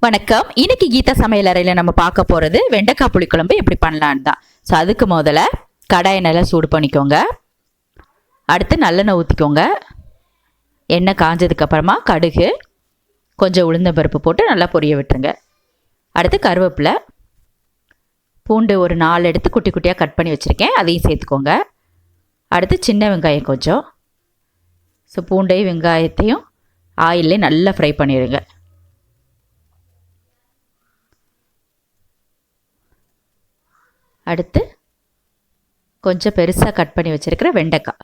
வணக்கம். இன்னைக்கு கீதா சமையல் அறையில் நம்ம பார்க்க போகிறது வெண்டைக்காய் புளிக்குழம்பு எப்படி பண்ணலான்னு தான். ஸோ அதுக்கு முதல்ல கடாயை நல்லா சூடு பண்ணிக்கோங்க. அடுத்து நல்லெண்ணெய் ஊற்றிக்கோங்க. எண்ணெய் காஞ்சதுக்கப்புறமா கடுகு, கொஞ்சம் உளுந்தம்பருப்பு போட்டு நல்லா பொரிய விட்டுருங்க. அடுத்து கருவேப்பிலை, பூண்டு ஒரு 4 எடுத்து குட்டி குட்டியாக கட் பண்ணி வச்சுருக்கேன், அதையும் சேர்த்துக்கோங்க. அடுத்து சின்ன வெங்காயம் கொஞ்சம். ஸோ பூண்டையும் வெங்காயத்தையும் ஆயிலே நல்லா ஃப்ரை பண்ணிடுங்க. அடுத்து கொஞ்சம் பெருசாக கட் பண்ணி வச்சுருக்கிற வெண்டைக்காய்.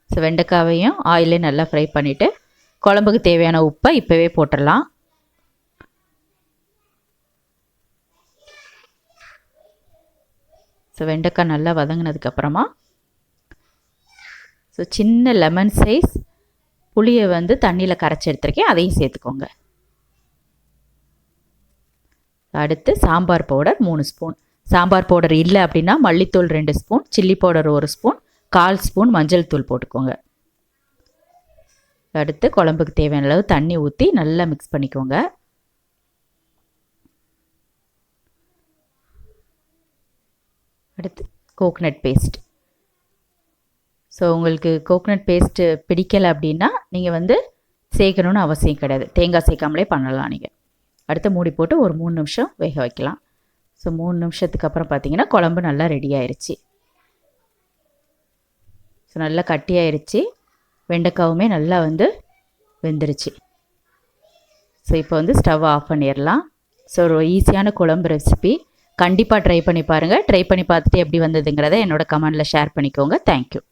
ஸோ வெண்டைக்காவையும் ஆயிலே நல்லா ஃப்ரை பண்ணிவிட்டு குழம்புக்கு தேவையான உப்பை இப்போவே போட்டுடலாம். ஸோ வெண்டைக்காய் நல்லா வதங்கினதுக்கப்புறமா சின்ன லெமன் சைஸ் புளியை தண்ணியில் கரைச்சி எடுத்துருக்கேன், அதையும் சேர்த்துக்கோங்க. அடுத்து sambar powder 3 spoon. Sambar powder இல்லை அப்படின்னா மல்லித்தூள் 2 spoon, chilli powder 1 spoon, 1/4 spoon மஞ்சள் தூள் போட்டுக்கோங்க. அடுத்து குழம்புக்கு தேவையான அளவு தண்ணி ஊற்றி நல்லா மிக்ஸ் பண்ணிக்கோங்க. அடுத்து கோகனட் பேஸ்ட். ஸோ உங்களுக்கு கோகனட் பேஸ்ட்டு பிடிக்கலை அப்படின்னா நீங்கள் சேர்க்கணுன்னு அவசியம் கிடையாது, தேங்காய் சேர்க்காமலே பண்ணலாம். நீங்கள் அடுத்து மூடி போட்டு ஒரு 3 நிமிஷம் வேக வைக்கலாம். ஸோ 3 நிமிஷத்துக்கு அப்புறம் பார்த்தீங்கன்னா குழம்பு நல்லா ரெடி ஆயிடுச்சு. ஸோ நல்லா கட்டியாயிருச்சு, வெண்டைக்காவுமே நல்லா வெந்துருச்சு. ஸோ இப்போ ஸ்டவ் ஆஃப் பண்ணிடலாம். ஸோ ஒரு ஈஸியான குழம்பு ரெசிபி, கண்டிப்பாக ட்ரை பண்ணி பாருங்கள். ட்ரை பண்ணி பார்த்துட்டு எப்படி வந்ததுங்கிறத என்னோடய கமெண்டில் ஷேர் பண்ணிக்கோங்க. தேங்க்யூ.